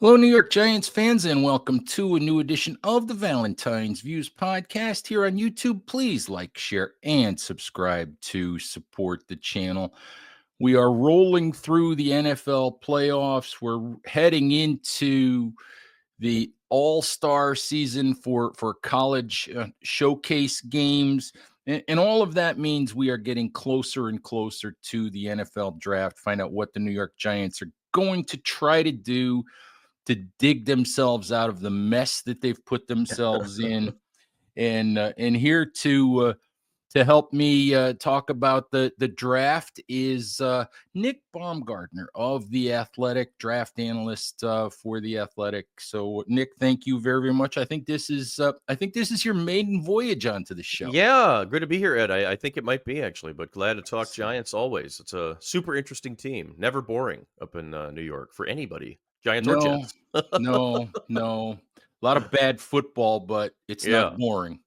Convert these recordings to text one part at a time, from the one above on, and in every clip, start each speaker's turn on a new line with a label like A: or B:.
A: Hello, New York Giants fans, and welcome to a new edition of the Valentine's Views podcast here on YouTube. Please like, share, and subscribe to support the channel. We are rolling through the NFL playoffs. We're heading into the all-star season for college showcase games. And all of that means we are getting closer and closer to the NFL draft, find out what the New York Giants are going to try to do to dig themselves out of the mess that they've put themselves in. And here to help me talk about the draft is Nick Baumgartner of The Athletic, draft analyst for The Athletic. So, Nick, thank you very, very much. I think this is your maiden voyage onto the show.
B: Yeah, good to be here, Ed. I think it might be actually, but glad to talk Giants always. It's a super interesting team. Never boring up in New York for anybody, Giants or
A: No,
B: Jets.
A: no. A lot of bad football, but it's not
B: Yeah.
A: boring.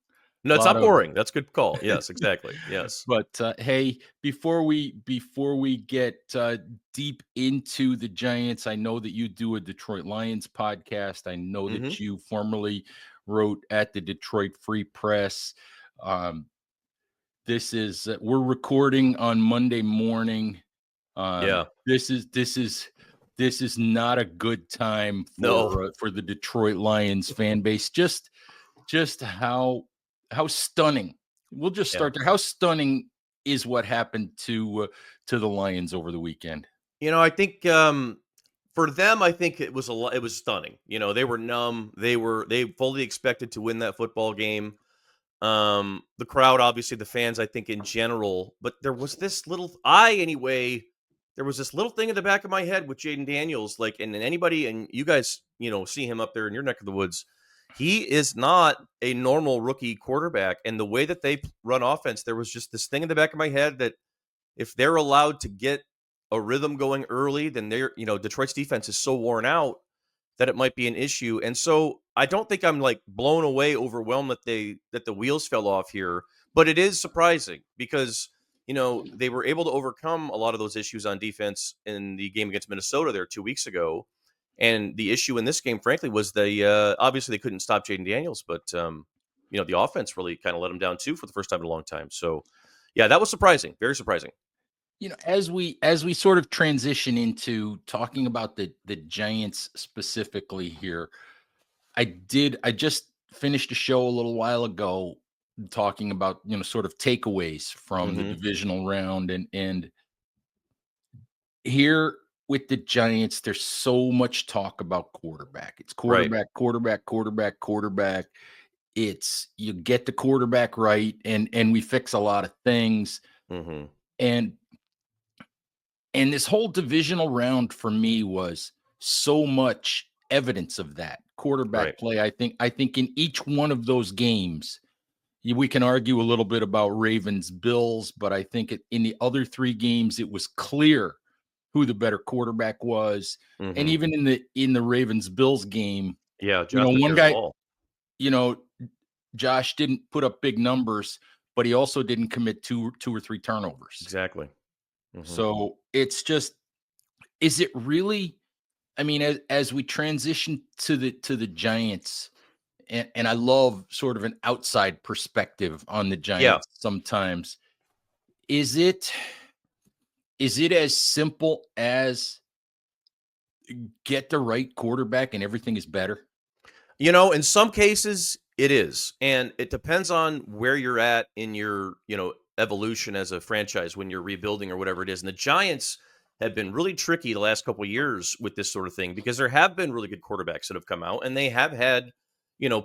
B: No,
A: A
B: it's
A: lot
B: not
A: of
B: boring. That's a good call. Yes, exactly. Yes.
A: But hey, before we get deep into the Giants, I know that you do a Detroit Lions podcast. I know
B: hmm
A: that you formerly wrote at the Detroit Free Press. Um, this is we're recording on Monday morning.
B: Yeah.
A: This is not a good time
B: No.
A: for the Detroit Lions fan base. Just how stunning. We'll just
B: Yeah.
A: start there. How stunning is what happened to the Lions over the weekend?
B: I think for them, I think it was it was stunning. They were numb. They fully expected to win that football game. The crowd, obviously, the fans, I think in general, but there was this little, anyway, there was this little thing in the back of my head with Jayden Daniels, like, and anybody, and you guys, see him up there in your neck of the woods. He is not a normal rookie quarterback, and the way that they run offense, there was just this thing in the back of my head that if they're allowed to get a rhythm going early, then Detroit's defense is so worn out that it might be an issue. And so I don't think I'm like blown away, overwhelmed that the wheels fell off here, but it is surprising because they were able to overcome a lot of those issues on defense in the game against Minnesota there 2 weeks ago. And the issue in this game, frankly, was they obviously they couldn't stop Jayden Daniels, but the offense really kind of let them down too for the first time in a long time. So yeah, that was surprising, very surprising.
A: As we sort of transition into talking about the Giants specifically here, I just finished a show a little while ago talking about, sort of takeaways from the
B: hmm
A: divisional round, and here with the Giants, there's so much talk about quarterback. It's
B: Right.
A: quarterback, quarterback, quarterback, quarterback. It's you get the quarterback right, and we fix a lot of things.
B: hmm
A: And and this whole divisional round for me was so much evidence of that
B: Right.
A: quarterback play. I think in each one of those games, we can argue a little bit about Ravens Bills, but I think in the other three games, it was clear who the better quarterback was. And
B: hmm
A: even in the Ravens Bills game,
B: Yeah, Josh
A: one
B: McCarron
A: guy,
B: Ball.
A: you know, Josh didn't put up big numbers, but he also didn't commit two or three turnovers.
B: Exactly. Mhm.
A: So it's just, is it really? I mean, as we transition to the Giants, and I love sort of an outside perspective on the
B: Yeah.
A: Giants sometimes. Is it is it as simple as get the right quarterback and everything is better?
B: In some cases, it is. And it depends on where you're at in your, evolution as a franchise when you're rebuilding or whatever it is. And the Giants have been really tricky the last couple of years with this sort of thing because there have been really good quarterbacks that have come out and they have had,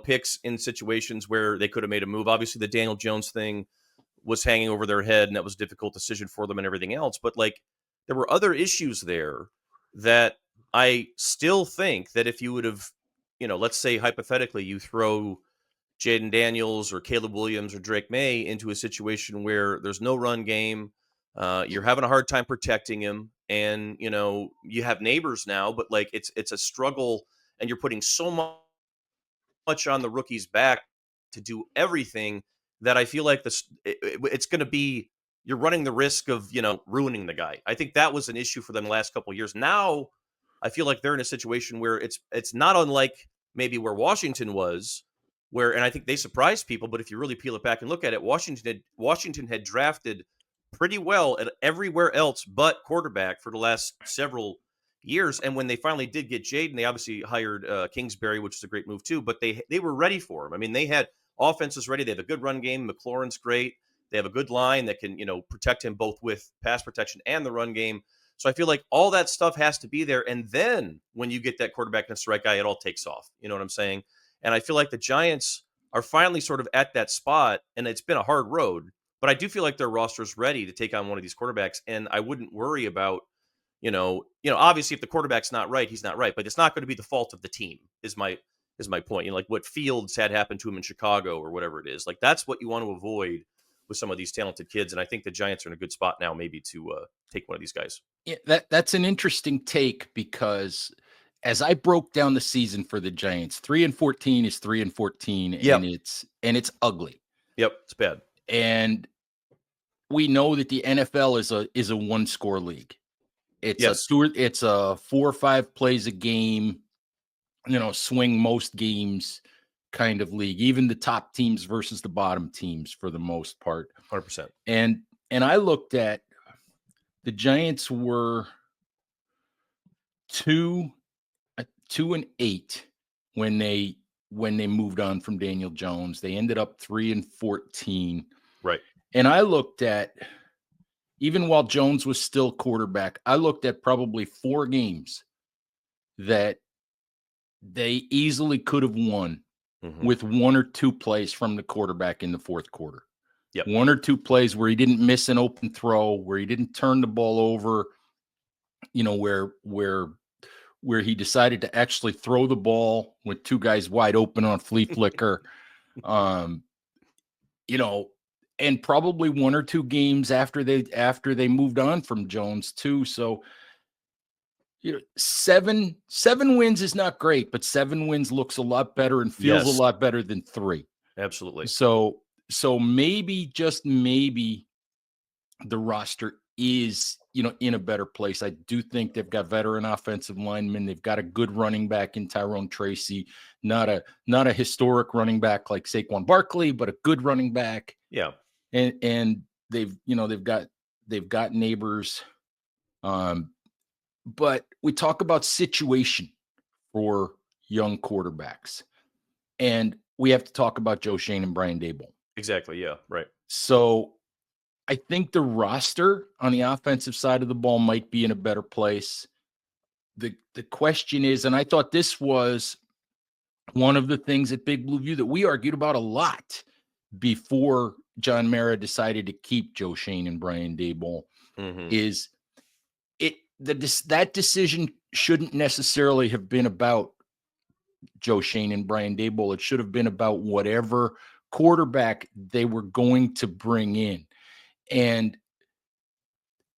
B: picks in situations where they could have made a move. Obviously, the Daniel Jones thing was hanging over their head and that was a difficult decision for them and everything else. But like there were other issues there that I still think that if you would have, let's say hypothetically you throw Jayden Daniels or Caleb Williams or Drake May into a situation where there's no run game, you're having a hard time protecting him, and you have neighbors now, but like it's a struggle, and you're putting so much on the rookie's back to do everything that I feel like it's going to be you're running the risk of ruining the guy. I think that was an issue for them the last couple of years. Now I feel like they're in a situation where it's not unlike maybe where Washington was, where, and I think they surprised people. But if you really peel it back and look at it, Washington had drafted pretty well at everywhere else but quarterback for the last several years. And when they finally did get Jayden, they obviously hired Kingsbury, which is a great move too. But they were ready for him. I mean, they had offenses ready. They have a good run game. McLaurin's great. They have a good line that can protect him both with pass protection and the run game. So I feel like all that stuff has to be there. And then when you get that quarterback and it's the right guy, it all takes off. You know what I'm saying? And I feel like the Giants are finally sort of at that spot, and it's been a hard road. But I do feel like their roster is ready to take on one of these quarterbacks, and I wouldn't worry about, obviously if the quarterback's not right, he's not right, but it's not going to be the fault of the team. Is my point. Like what Fields had happened to him in Chicago or whatever it is. Like that's what you want to avoid with some of these talented kids, and I think the Giants are in a good spot now, maybe to take one of these guys.
A: Yeah, that's an interesting take because as I broke down the season for the Giants, 3-14 is 3-14,
B: Yep.
A: and it's ugly.
B: Yep, it's bad.
A: And we know that the NFL is a one score league. It's
B: Yes.
A: it's a 4 or 5 plays a game, swing most games kind of league, even the top teams versus the bottom teams for the most part.
B: 100%.
A: And I looked at the Giants were 2-8 when they moved on from Daniel Jones. They ended up 3-14.
B: Right.
A: And I looked at, even while Jones was still quarterback, I looked at probably 4 games that they easily could have won with 1 or 2 plays from the quarterback in the fourth quarter.
B: Yep.
A: 1 or 2 plays where he didn't miss an open throw, where he didn't turn the ball over, where he decided to actually throw the ball with 2 guys wide open on flea flicker. And probably 1 or 2 games after they moved on from Jones too. So, 7 wins is not great, but 7 wins looks a lot better and feels a lot better than 3.
B: Absolutely.
A: So maybe, just maybe, the roster is, in a better place. I do think they've got veteran offensive linemen. They've got a good running back in Tyrone Tracy, not a historic running back like Saquon Barkley, but a good running back.
B: Yeah.
A: And they've got neighbors. But we talk about situation for young quarterbacks, and we have to talk about Joe Schoen and Brian Daboll.
B: Exactly. Yeah. Right.
A: So I think the roster on the offensive side of the ball might be in a better place. The question is, and I thought this was one of the things at Big Blue View that we argued about a lot before John Mara decided to keep Joe Schoen and Brian Daboll, is that decision shouldn't necessarily have been about Joe Schoen and Brian Daboll. It should have been about whatever quarterback they were going to bring in. And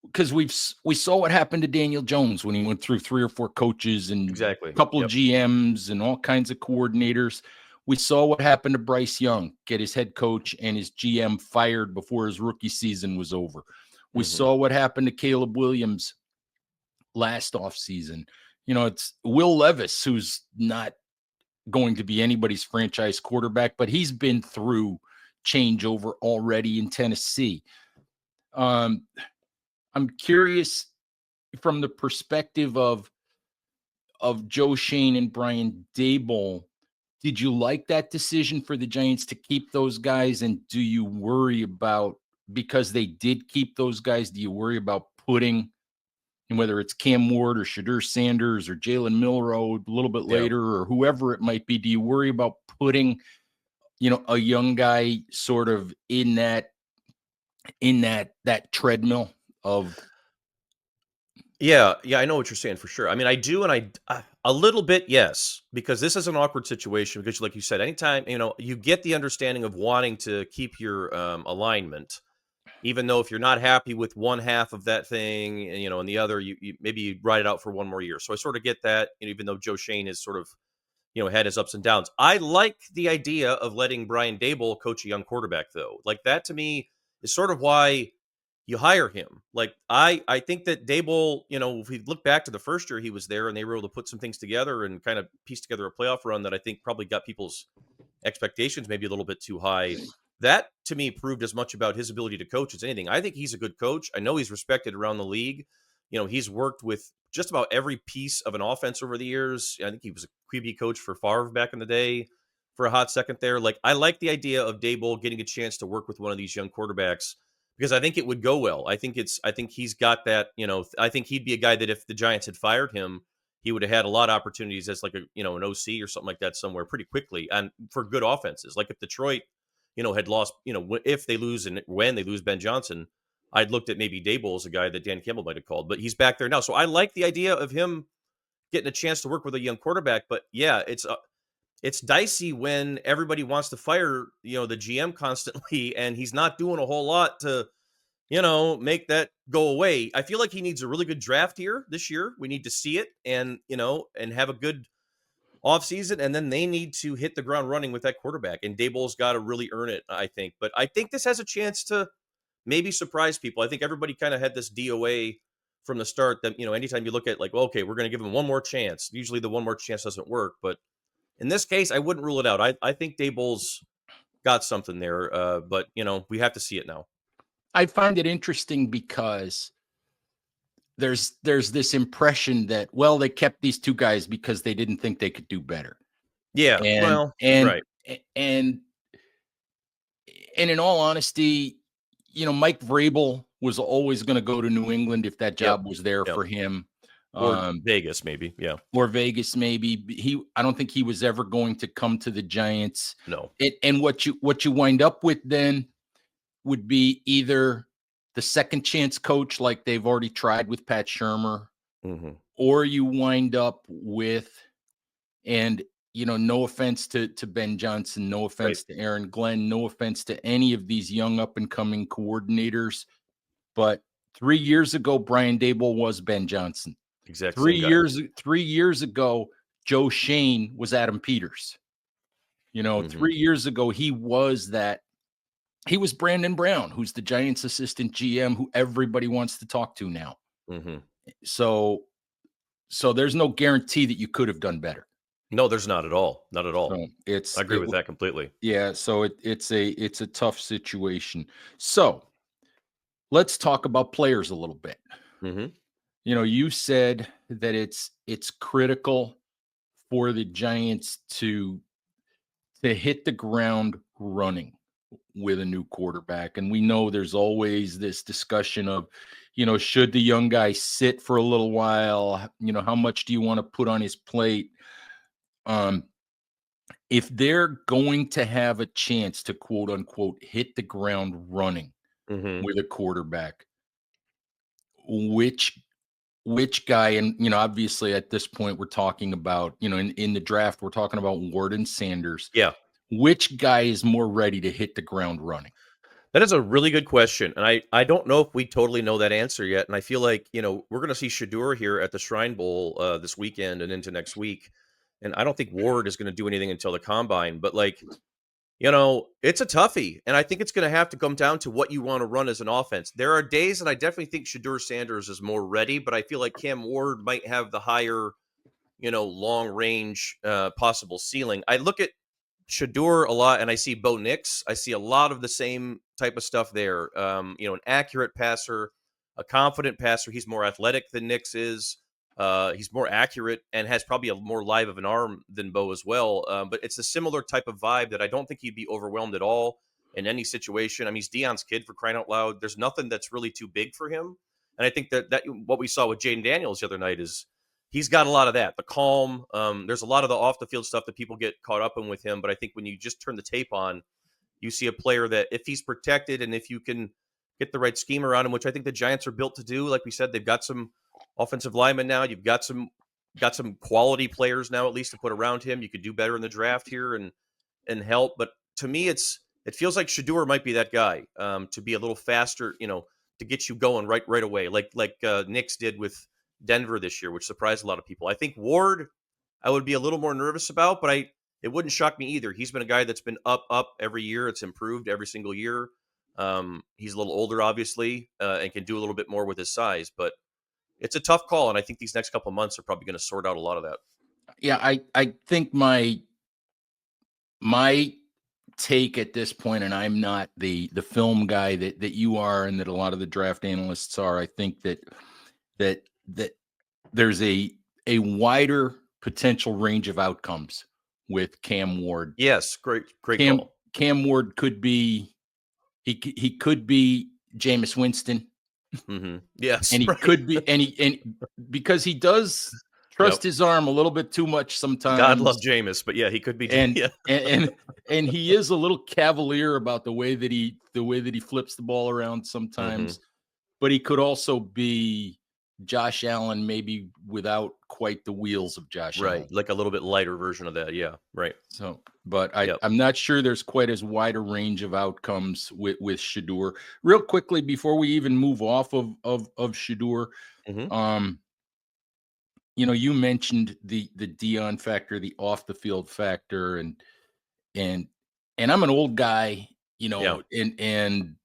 A: because we saw what happened to Daniel Jones when he went through 3 or 4 coaches and a couple of GMs and all kinds of coordinators. We saw what happened to Bryce Young, get his head coach and his GM fired before his rookie season was over. We saw what happened to Caleb Williams last offseason. It's Will Levis, who's not going to be anybody's franchise quarterback, but he's been through changeover already in Tennessee. I'm curious from the perspective of Joe Schoen and Brian Daboll. Did you like that decision for the Giants to keep those guys? And do you worry about, because they did keep those guys, do you worry about putting, and whether it's Cam Ward or Shadur Sanders or Jalen Milroe a little bit later or whoever it might be, do you worry about putting, a young guy sort of in that treadmill of?
B: Yeah, I know what you're saying for sure. I mean, I do, and a little bit, yes, because this is an awkward situation. Because, like you said, anytime you get the understanding of wanting to keep your alignment, even though if you're not happy with one half of that thing, and the other, you maybe you ride it out for one more year. So I sort of get that, even though Joe Schoen has sort of had his ups and downs. I like the idea of letting Brian Daboll coach a young quarterback, though. Like that to me is sort of why you hire him. Like I think that Dable, if we look back to the first year he was there and they were able to put some things together and kind of piece together a playoff run that I think probably got people's expectations maybe a little bit too high. That to me proved as much about his ability to coach as anything. I think he's a good coach. I know he's respected around the league. He's worked with just about every piece of an offense over the years. I think he was a QB coach for Favre back in the day for a hot second there. Like, I like the idea of Daboll getting a chance to work with one of these young quarterbacks because I think it would go well. I think he's got that, I think he'd be a guy that if the Giants had fired him, he would have had a lot of opportunities as like an OC or something like that somewhere pretty quickly and for good offenses. Like if Detroit, had lost, if they lose and when they lose Ben Johnson, I'd looked at maybe Dable as a guy that Dan Campbell might have called, but he's back there now. So I like the idea of him getting a chance to work with a young quarterback. But yeah, it's dicey when everybody wants to fire, the GM constantly, and he's not doing a whole lot to, make that go away. I feel like he needs a really good draft here this year. We need to see it and have a good offseason, and then they need to hit the ground running with that quarterback. And Daboll's got to really earn it, I think. But I think this has a chance to maybe surprise people. I think everybody kind of had this DOA from the start that, anytime you look at like, well, okay, we're going to give him one more chance. Usually the one more chance doesn't work. But in this case, I wouldn't rule it out. I think Daboll's got something there. But, we have to see it now.
A: I find it interesting because there's this impression that, well, they kept these two guys because they didn't think they could do better.
B: Yeah.
A: And
B: Well,
A: and
B: right.
A: and and in all honesty, Mike Vrabel was always going to go to New England if that
B: Yep.
A: job was there
B: Yep.
A: for him.
B: Or Vegas, maybe. Yeah.
A: Or Vegas, maybe. I don't think he was ever going to come to the Giants.
B: No.
A: And what you wind up with then would be either the second chance coach, like they've already tried with Pat Shermer,
B: Mm-hmm.
A: or you wind up with, and no offense to Ben Johnson, no
B: Right.
A: offense to Aaron Glenn, no offense to any of these young up and coming coordinators, but 3 years ago, Brian Daboll was Ben Johnson.
B: Exact
A: Three
B: same guy.
A: years 3 years ago, Joe Shane was Adam Peters.
B: Mm-hmm.
A: 3 years ago, he was Brandon Brown, who's the Giants assistant GM, who everybody wants to talk to now.
B: Mm-hmm.
A: So there's no guarantee that you could have done better.
B: No, there's not at all. Not at all.
A: So
B: I agree with that completely.
A: Yeah. So it's a tough situation. So let's talk about players a little bit.
B: Mm-hmm.
A: You said that it's critical for the Giants to hit the ground running with a new quarterback. And we know there's always this discussion of, should the young guy sit for a little while? How much do you want to put on his plate? If they're going to have a chance to quote unquote hit the ground running
B: Mm-hmm.
A: with a quarterback, which guy, and obviously at this point we're talking about, in the draft, we're talking about Ward and Sanders.
B: Yeah.
A: Which guy is more ready to hit the ground running?
B: That is a really good question. And I don't know if we totally know that answer yet. And I feel like, we're going to see Shador here at the Shrine Bowl this weekend and into next week. And I don't think Ward is going to do anything until the combine. But like, it's a toughie. And I think it's going to have to come down to what you want to run as an offense. There are days that I definitely think Shador Sanders is more ready, but I feel like Cam Ward might have the higher, long range possible ceiling. I look at Shador a lot, and I see Bo Nix. I see a lot of the same type of stuff there. An accurate passer, a confident passer. He's more athletic than Nix is. He's more accurate and has probably a more live of an arm than Bo as well. But it's a similar type of vibe that I don't think he'd be overwhelmed at all in any situation. I mean, he's Deion's kid, for crying out loud. There's nothing that's really too big for him. And I think that what we saw with Jayden Daniels the other night is he's got a lot of that, the calm. There's a lot of the off the field stuff that people get caught up in with him. But I think when you just turn the tape on, you see a player that if he's protected and if you can get the right scheme around him, which I think the Giants are built to do, like we said, they've got some offensive linemen now. You've got some quality players now, at least to put around him. You could do better in the draft here and help. But to me, it feels like Shador might be that guy to be a little faster, to get you going right away, like Knicks did with Denver this year, which surprised a lot of people. I think Ward, I would be a little more nervous about, but it wouldn't shock me either. He's been a guy that's been up every year. It's improved every single year. He's a little older, obviously, and can do a little bit more with his size, but it's a tough call. And I think these next couple of months are probably going to sort out a lot of that.
A: Yeah, I think my take at this point, and I'm not the film guy that you are, and that a lot of the draft analysts are. I think that there's a wider potential range of outcomes with Cam Ward.
B: Yes, great
A: Cam
B: call.
A: Cam Ward could be he could be Jameis Winston,
B: Yes,
A: and he
B: right.
A: could be and because he does
B: Yep.
A: trust his arm a little bit too much
B: God love
A: sometimes,
B: Jameis, but yeah, he could be.
A: and
B: Yeah.
A: and he is a little cavalier about the way that he flips the ball around
B: hmm
A: sometimes, but he could also be Josh Allen, maybe without quite the wheels of Josh
B: Right.
A: Allen.
B: Like a little bit lighter version of that. Yeah. Right.
A: So, but I,
B: Yep.
A: I'm not sure there's quite as wide a range of outcomes with Shadur. Real quickly, before we even move off of Shadur,
B: hmm
A: um, you mentioned the Dion factor, the off the field factor, and and I'm an old guy,
B: Yeah.
A: and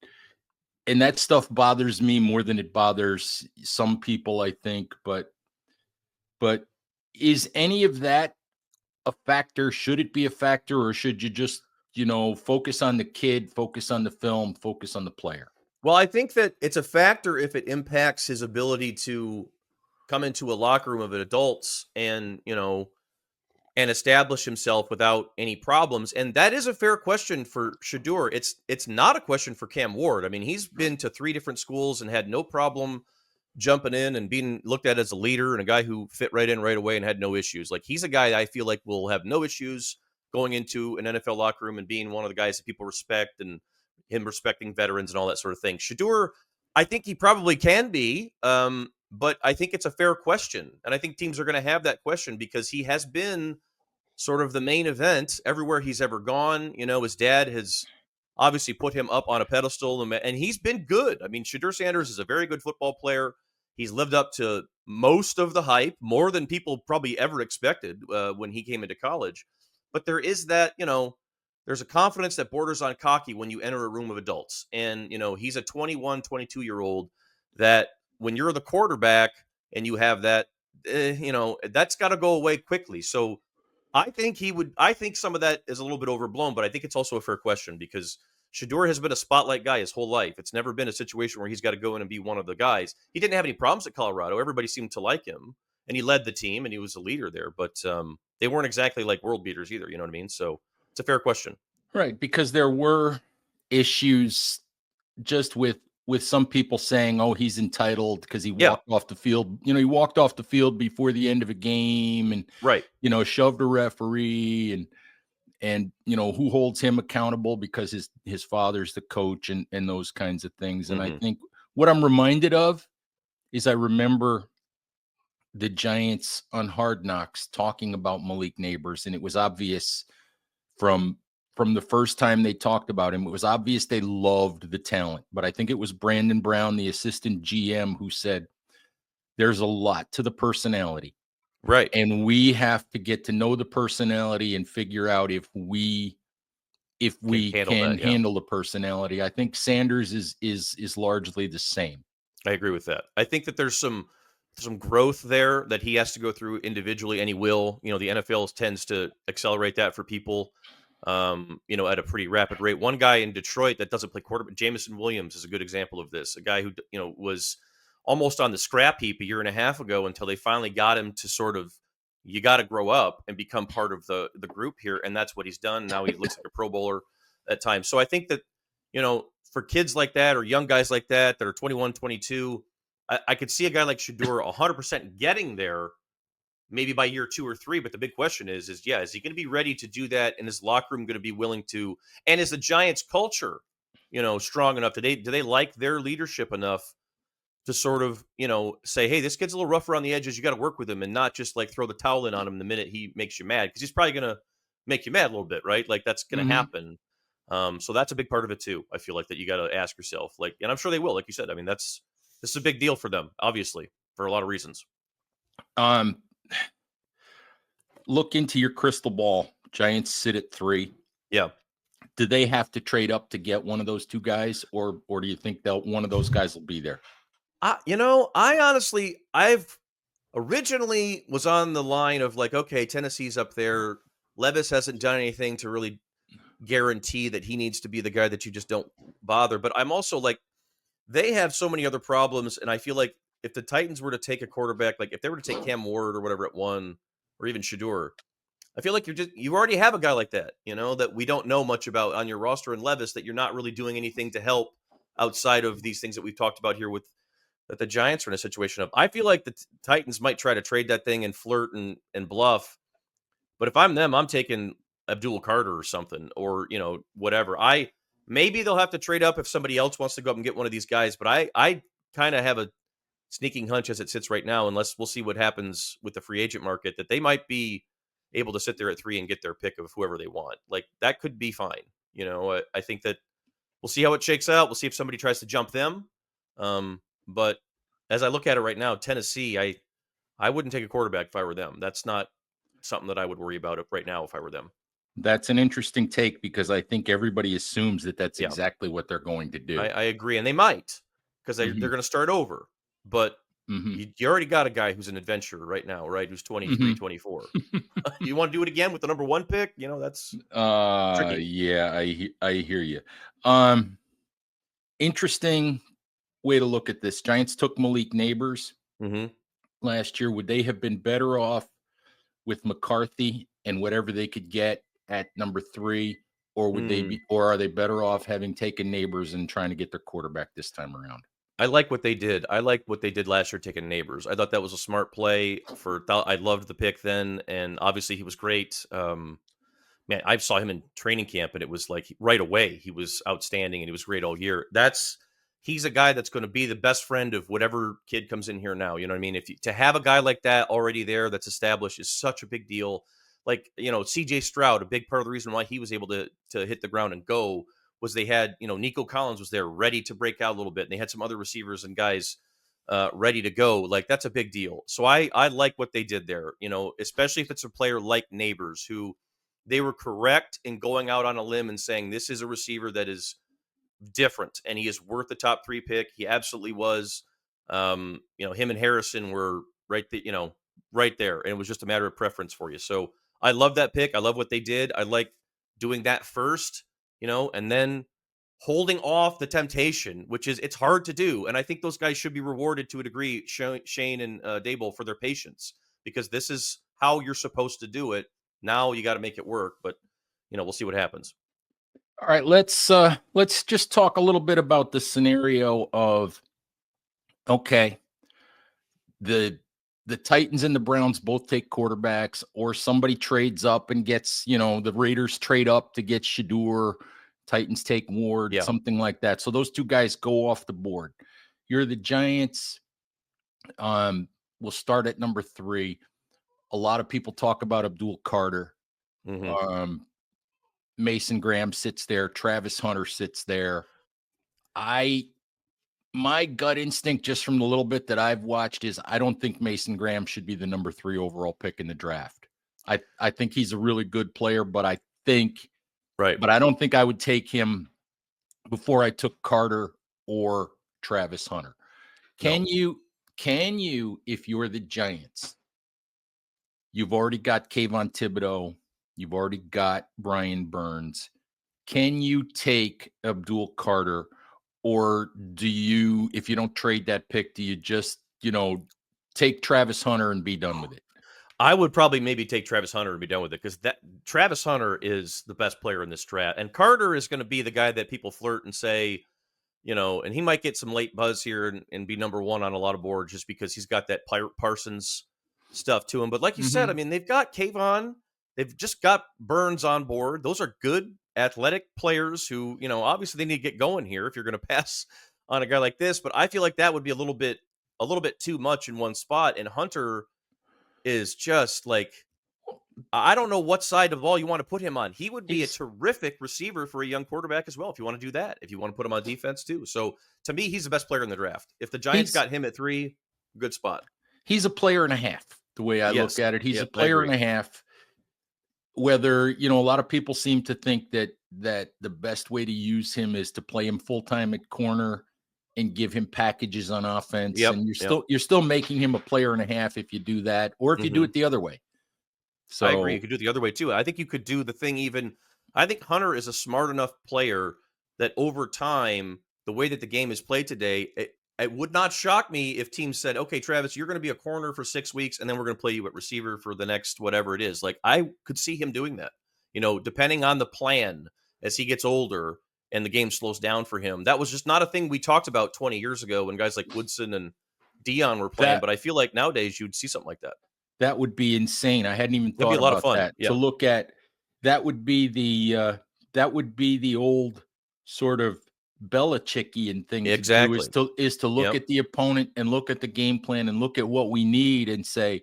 A: that stuff bothers me more than it bothers some people, I think. But is any of that a factor? Should it be a factor, or should you just, focus on the kid, focus on the film, focus on the player?
B: Well, I think that it's a factor if it impacts his ability to come into a locker room of adults and, and establish himself without any problems. And that is a fair question for Shadur. It's not a question for Cam Ward. I mean, he's been to 3 different schools and had no problem jumping in and being looked at as a leader and a guy who fit right in right away and had no issues. Like, he's a guy that I feel like will have no issues going into an NFL locker room and being one of the guys that people respect, and him respecting veterans and all that sort of thing. Shadur, I think he probably can be, but I think it's a fair question. And I think teams are going to have that question because he has been sort of the main event everywhere he's ever gone. His dad has obviously put him up on a pedestal, and he's been good. I mean, Shadur Sanders is a very good football player. He's lived up to most of the hype, more than people probably ever expected when he came into college. But there is that, there's a confidence that borders on cocky when you enter a room of adults. And, he's a 21, 22-year-old that when you're the quarterback and you have that, that's got to go away quickly. So I think he would. I think some of that is a little bit overblown, but I think it's also a fair question because Shador has been a spotlight guy his whole life. It's never been a situation where he's got to go in and be one of the guys. He didn't have any problems at Colorado. Everybody seemed to like him, and he led the team, and he was a leader there. But they weren't exactly like world beaters either. You know what I mean? So it's a fair question.
A: Right, because there were issues just with some people saying, "Oh, he's entitled because he
B: Yeah.
A: walked off the field." He walked off the field before the end of a game, and
B: Right.
A: shoved a referee, and who holds him accountable because his father's the coach, and those kinds of things. And I
B: hmm
A: think what I'm reminded of is I remember the Giants on Hard Knocks talking about Malik Neighbors, and it was obvious from the first time they talked about him. It was obvious they loved the talent, but I think it was Brandon Brown, the assistant GM, who said there's a lot to the personality,
B: Right.
A: and we have to get to know the personality and figure out if we
B: Can handle
A: can
B: that. Yeah.
A: handle the personality. I think Sanders is largely the same.
B: I agree with that. I think that there's some growth there that he has to go through individually, and he will. The NFL tends to accelerate that for people, at a pretty rapid rate. One guy in Detroit that doesn't play quarterback, Jamison Williams, is a good example of this. A guy who was almost on the scrap heap a year and a half ago until they finally got him to sort of, you got to grow up and become part of the group here, and that's what he's done. Now he looks like a Pro Bowler at times. So I think that for kids like that or young guys like that that are 21, 22, I could see a guy like Shadur 100% getting there maybe by year 2 or 3. But the big question is yeah, is he going to be ready to do that? And is locker room going to be willing to? And is the Giants culture, strong enough? Do they like their leadership enough to sort of, say, hey, this kid's a little rough around the edges. You got to work with him and not just like throw the towel in on him the minute he makes you mad, because he's probably going to make you mad a little bit, right? Like that's going to
A: Mhm.
B: happen. So that's a big part of it too. I feel like that you got to ask yourself, like, and I'm sure they will, like you said. I mean, this is a big deal for them, obviously, for a lot of reasons.
A: Um, look into your crystal ball. Giants sit at 3.
B: Yeah.
A: Do they have to trade up to get one of those two guys, or do you think that one of those guys will be there?
B: I honestly, I've originally was on the line of like, okay, Tennessee's up there. Levis hasn't done anything to really guarantee that he needs to be the guy that you just don't bother. But I'm also like, they have so many other problems, and I feel like if the Titans were to take a quarterback, like if they were to take Cam Ward or whatever at one, or even Shador, I feel like you already have a guy like that, that we don't know much about on your roster, and Levis, that you're not really doing anything to help outside of these things that we've talked about here with that the Giants are in a situation of. I feel like the Titans might try to trade that thing and flirt and bluff, but if I'm them, I'm taking Abdul Carter or something, or whatever. I maybe they'll have to trade up if somebody else wants to go up and get one of these guys, but I kind of have a sneaking hunch as it sits right now, unless we'll see what happens with the free agent market, that they might be able to sit there at 3 and get their pick of whoever they want. Like that could be fine. I think that we'll see how it shakes out. We'll see if somebody tries to jump them. But as I look at it right now, Tennessee, I wouldn't take a quarterback if I were them. That's not something that I would worry about right now if I were them.
A: That's an interesting take because I think everybody assumes that that's
B: Yeah,
A: exactly what they're going to do.
B: I agree, and they might, because they're
A: Mhm,
B: going to start over. But
A: mhm,
B: you already got a guy who's an adventurer right now, right? Who's 23,
A: mhm.
B: 24. You want to do it again with the number 1 pick? That's tricky.
A: Yeah, I hear you. Um, Interesting way to look at this. Giants took Malik Neighbors
B: Hmm.
A: last year. Would they have been better off with McCarthy and whatever they could get at number 3, or would they
B: Mm.
A: be, or are they better off having taken Neighbors and trying to get their quarterback this time around?
B: I like what they did. I like what they did last year taking Neighbors. I thought that was a smart play I loved the pick then, and obviously he was great. Man, I saw him in training camp, and it was like right away he was outstanding, and he was great all year. He's a guy that's going to be the best friend of whatever kid comes in here now. You know what I mean? To have a guy like that already there that's established is such a big deal. Like C.J. Stroud, a big part of the reason why he was able to hit the ground and go was they had Nico Collins was there ready to break out a little bit, and they had some other receivers and guys ready to go. Like that's a big deal. So I like what they did there. Especially if it's a player like Neighbors, who they were correct in going out on a limb and saying this is a receiver that is different and he is worth the top 3 pick. He absolutely was. Him and Harrison were right there, and it was just a matter of preference for you. So I love that pick. I love what they did. I like doing that first, and then holding off the temptation, which is it's hard to do, and I think those guys should be rewarded to a degree, Shane and Dable, for their patience, because this is how you're supposed to do it. Now you got to make it work, but we'll see what happens.
A: All right, let's just talk a little bit about the scenario of okay, the the Titans and the Browns both take quarterbacks, or somebody trades up and gets, the Raiders trade up to get Shador, Titans take Ward,
B: Yeah.
A: something like that. So those two guys go off the board. You're the Giants. We'll start at number 3. A lot of people talk about Abdul Carter.
B: Hmm.
A: Um, Mason Graham sits there, Travis Hunter sits there. I My gut instinct, just from the little bit that I've watched, is I don't think Mason Graham should be the number 3 overall pick in the draft. I think he's a really good player,
B: Right.
A: but I don't think I would take him before I took Carter or Travis Hunter.
B: No.
A: Can you, if you're the Giants, you've already got Kayvon Thibodeau, you've already got Brian Burns. Can you take Abdul Carter, or do you, if you don't trade that pick, do you just, take Travis Hunter and be done with it?
B: I would probably maybe take Travis Hunter and be done with it, because that Travis Hunter is the best player in this draft, and Carter is going to be the guy that people flirt and say, and he might get some late buzz here and be number 1 on a lot of boards just because he's got that Parsons stuff to him. But like you said, I
A: Mhm.
B: mean, they've got Kayvon, they've just got Burns on board. Those are good athletic players who, obviously they need to get going here if you're going to pass on a guy like this. But I feel like that would be a little bit too much in one spot. And Hunter is just like, I don't know what side of the ball you want to put him on. He would be a
A: He's
B: terrific receiver for a young quarterback as well, if you want to do that. If you want to put him on defense too. So to me, he's the best player in the draft. If the Giants
A: he's
B: got him at 3, good spot.
A: he's a player and a half, the way I look
B: Yes.
A: at it. He's a
B: Yep, I
A: player
B: agree.
A: and a half. Whether, a lot of people seem to think that that the best way to use him is to play him full time at corner and give him packages on offense,
B: Yep,
A: and
B: yep.
A: you're still making him a player and a half if you do that, or if you do
B: Mhm.
A: it the other way.
B: I agree. You
A: So
B: could do it the other way too. I think you could do the thing even. I think Hunter is a smart enough player that over time, the way that the game is played today, it would not shock me if teams said, "Okay, Travis, you're going to be a corner for 6 weeks, and then we're going to play you at receiver for the next whatever it is." Like I could see him doing that. Depending on the plan as he gets older and the game slows down for him. That was just not a thing we talked about 20 years ago when guys like Woodson and Dion were playing.
A: that
B: But I feel like nowadays you'd see something like that.
A: that would be insane. I hadn't even
B: That'd be
A: thought
B: a lot of
A: about
B: fun.
A: that. To
B: Yeah,
A: look at that would be that would be the old sort of Belichickian thing to do,
B: exactly.
A: is to look
B: Yep.
A: at the opponent and look at the game plan and look at what we need and say,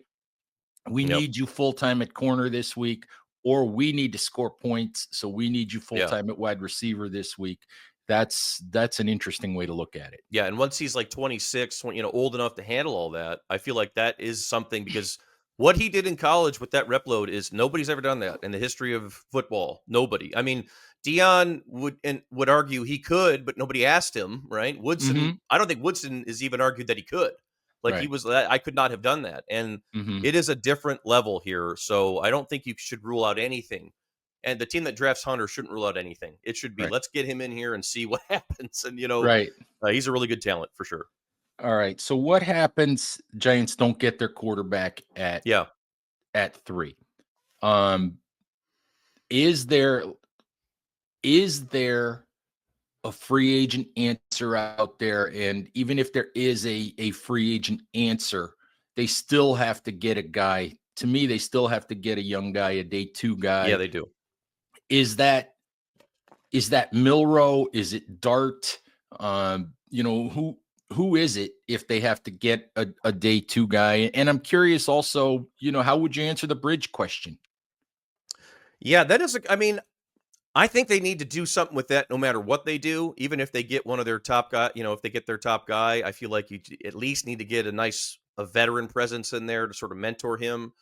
A: we
B: Yep.
A: need you full time at corner this week, or we need to score points, so we need you full
B: Yeah.
A: time at wide receiver this week. That's an interesting way to look at it.
B: Yeah, and once he's like 26, old enough to handle all that, I feel like that is something because what he did in college with that rep load is nobody's ever done that in the history of football. Nobody. I mean, Dion would argue he could, but nobody asked him, right? Woodson,
A: Hmm.
B: I don't think Woodson is even argued that he could. Like he
A: Right.
B: was I could not have done that. And
A: Hmm.
B: it is a different level here. So I don't think you should rule out anything. And the team that drafts Hunter shouldn't rule out anything. It should be
A: Right.
B: let's get him in here and see what happens. And
A: Right.
B: he's a really good talent for sure.
A: All right. So what happens? Giants don't get their quarterback
B: Yeah.
A: at 3. Um, is there is there a free agent answer out there? And even if there is a free agent answer, they still have to get a guy. To me, they still have to get a young guy, a day 2
B: Yeah,
A: guy.
B: they do.
A: Is that Milrow? Is it Dart? Who is it if they have to get a day 2 guy? And I'm curious also, how would you answer the bridge question?
B: Yeah, that is I mean, I think they need to do something with that no matter what they do, even if they get one of their top guy, if they get their top guy, I feel like you at least need to get a veteran presence in there to sort of mentor him.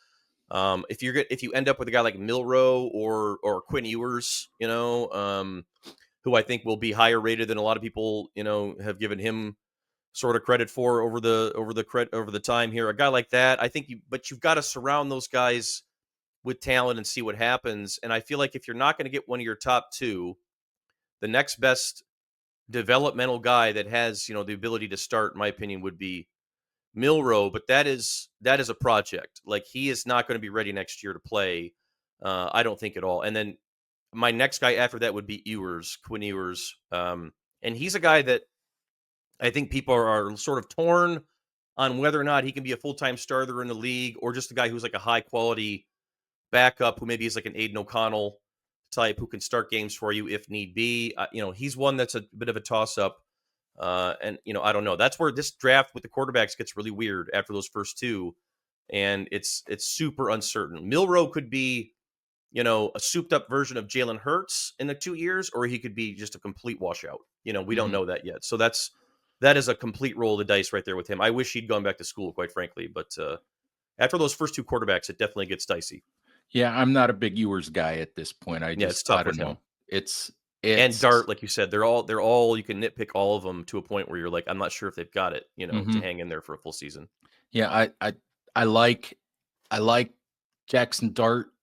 B: If you end up with a guy like Milrow or Quinn Ewers, who I think will be higher rated than a lot of people, have given him sort of credit for over the time here. A guy like that, I think but you've got to surround those guys with talent and see what happens. And I feel like if you're not going to get one of your top two, the next best developmental guy that has, the ability to start, in my opinion, would be Milrow. But that is a project. Like he is not going to be ready next year to play. I don't think at all. And then my next guy after that would be Quinn Ewers. And he's a guy that I think people are sort of torn on whether or not he can be a full-time starter in the league or just a guy who's like a high quality backup who maybe is like an Aiden O'Connell type who can start games for you if need be. He's one that's a bit of a toss up. And I don't know. That's where this draft with the quarterbacks gets really weird after those first two, and it's super uncertain. Milrow could be, a souped up version of Jalen Hurts in the 2 years, or he could be just a complete washout. We don't
A: Mhm.
B: know that yet. So that is a complete roll of the dice right there with him. I wish he'd gone back to school, quite frankly, but after those first two quarterbacks, it definitely gets dicey.
A: Yeah, I'm not a big Ewers guy at this point.
B: Yeah, it's
A: I
B: tough
A: don't
B: with him.
A: know. It's
B: And
A: it's
B: Dart, like you said, they're all you can nitpick all of them to a point where you're like, I'm not sure if they've got it, to
A: Mhm.
B: hang in there for a full season.
A: Yeah, I like I like Jackson Dart,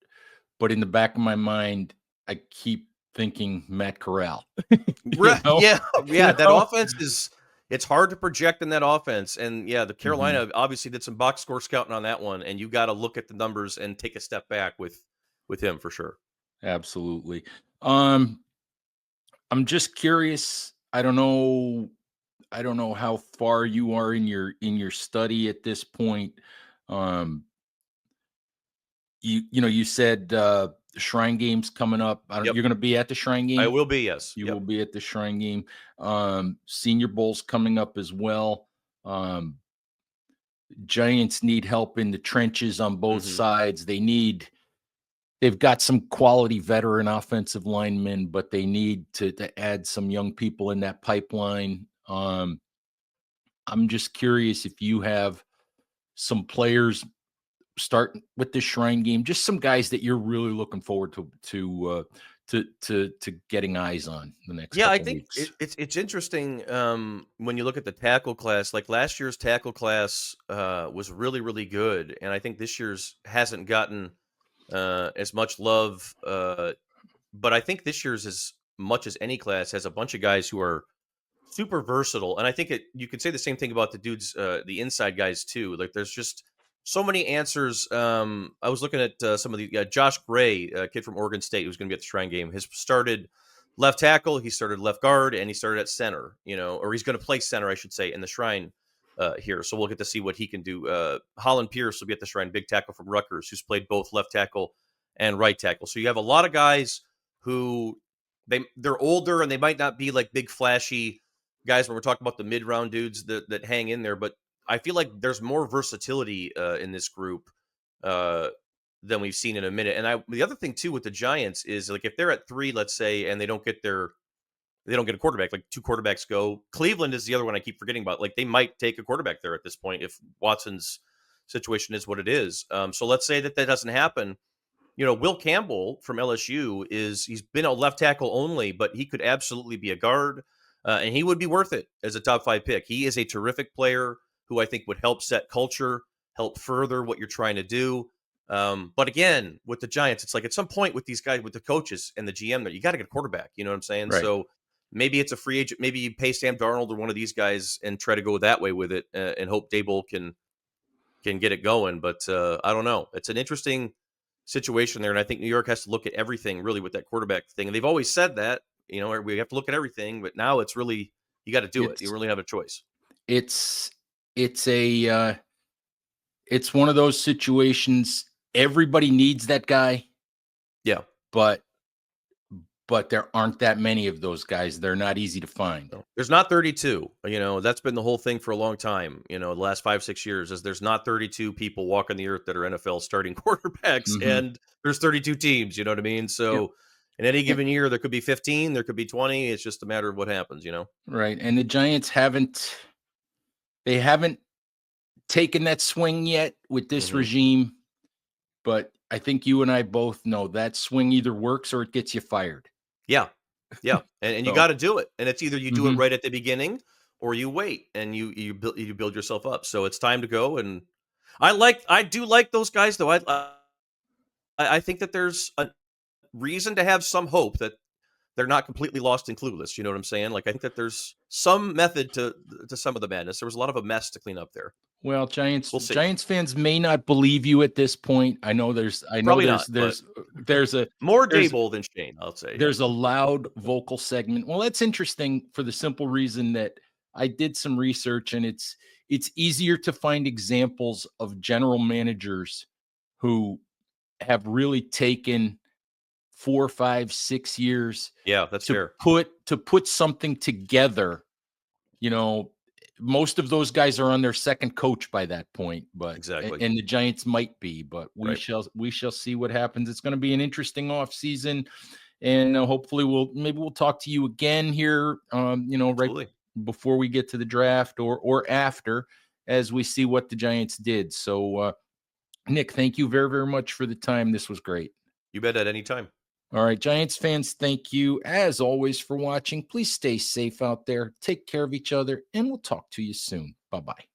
A: but in the back of my mind, I keep thinking Matt Corral. you
B: Right.
A: know?
B: Yeah.
A: You
B: Yeah. That
A: know?
B: offense it's hard to project in that offense. And yeah, the
A: Mhm.
B: Carolina obviously did some box score scouting on that one. And you got to look at the numbers and take a step back with him for sure.
A: Absolutely. Um, I'm just curious. I don't know how far you are in your study at this point. Um, you said Shrine Game's coming up. I don't
B: Yep.
A: You're going to be at the Shrine
B: I
A: Game?
B: will be, yes.
A: You will
B: Yep.
A: be at the Shrine Game. Senior Bowl's coming up as well. Um, Giants need help in the trenches on both
B: Hmm.
A: sides. They've got some quality veteran offensive linemen, but they need to add some young people in that pipeline. I'm just curious if you have some players starting with the Shrine Game, just some guys that you're really looking forward to to getting eyes on the next
B: Yeah, I
A: couple
B: think
A: weeks.
B: it's interesting when you look at the tackle class. Like last year's tackle class was really really good, and I think this year's hasn't gotten as much love. But I think this year's, as much as any class, has a bunch of guys who are super versatile. And I think you could say the same thing about the dudes, the inside guys too. Like there's just so many answers. I was looking at some of the Josh Gray, a kid from Oregon State who's going to be at the Shrine game, has started left tackle, he started left guard, and he started at center. Or he's going to play center, I should say, in the Shrine here. So we'll get to see what he can do. Holland Pierce will be at the Shrine, big tackle from Rutgers, who's played both left tackle and right tackle. So you have a lot of guys who they're older and they might not be like big flashy guys when we're talking about the mid-round dudes that hang in there, but I feel like there's more versatility in this group uh, than we've seen in a minute. And the other thing too with the Giants is, like, if they're at 3, let's say, and they don't get a quarterback, like 2 quarterbacks go. Cleveland is the other one I keep forgetting about. Like they might take a quarterback there at this point if Watson's situation is what it is. So let's say that doesn't happen. Will Campbell from LSU he's been a left tackle only, but he could absolutely be a guard, and he would be worth it as a top 5 pick. He is a terrific player who I think would help set culture, help further what you're trying to do. But again, with the Giants, it's like at some point with these guys, with the coaches and the GM, there you got to get a quarterback. You know what I'm saying?
A: Right.
B: So maybe it's a free agent. Maybe you pay Sam Darnold or one of these guys and try to go that way with it, and hope Dable can get it going. But I don't know. It's an interesting situation there, and I think New York has to look at everything really with that quarterback thing. And they've always said that, we have to look at everything, but now it's really you got to do it. You really have a choice.
A: It's it's a it's one of those situations. Everybody needs that guy,
B: Yeah.
A: but there aren't that many of those guys. They're not easy to find.
B: No. There's not 32. That's been the whole thing for a long time. The last 5-6 years is there's not 32 people walking the earth that are NFL starting quarterbacks,
A: Mhm.
B: and there's 32 teams. You know what I mean?
A: Yep.
B: So in any
A: And
B: given year, there could be 15, there could be 20. It's just a matter of what happens.
A: right, and the Giants haven't taken that swing yet with this
B: Hmm.
A: regime, but I think you and I both know that swing either works or it gets you fired.
B: Yeah. Yeah. And you
A: So,
B: got to do it. And it's either you do it
A: mhm.
B: right at the beginning or you wait and you build yourself up. So it's time to go. And I do like those guys though. I think that there's a reason to have some hope that they're not completely lost and clueless. You know what I'm saying? Like I think that there's some method to some of the madness. There was a lot of a mess to clean up there.
A: Well, Giants
B: We'll see.
A: Giants fans may not believe you at this point. I know
B: Probably not, but
A: there's a
B: more
A: there's
B: Dable than Shane, I'll say. Yeah.
A: there's a loud vocal segment. Well, that's interesting for the simple reason that I did some research, and it's easier to find examples of general managers who have really taken 4, 5, 6 years
B: Yeah, that's fair.
A: to put something together. You know, most of those guys are on their second coach by that point, but
B: Exactly.
A: and the Giants might be, but
B: Right.
A: we shall see what happens. It's going to be an interesting off season, and hopefully we'll talk to you again here, right
B: Absolutely.
A: before we get to the draft or after, as we see what the Giants did. So, Nick, thank you very very much for the time. This was great.
B: You bet, at any time.
A: All right, Giants fans, thank you as always for watching. Please stay safe out there, take care of each other, and we'll talk to you soon. Bye bye.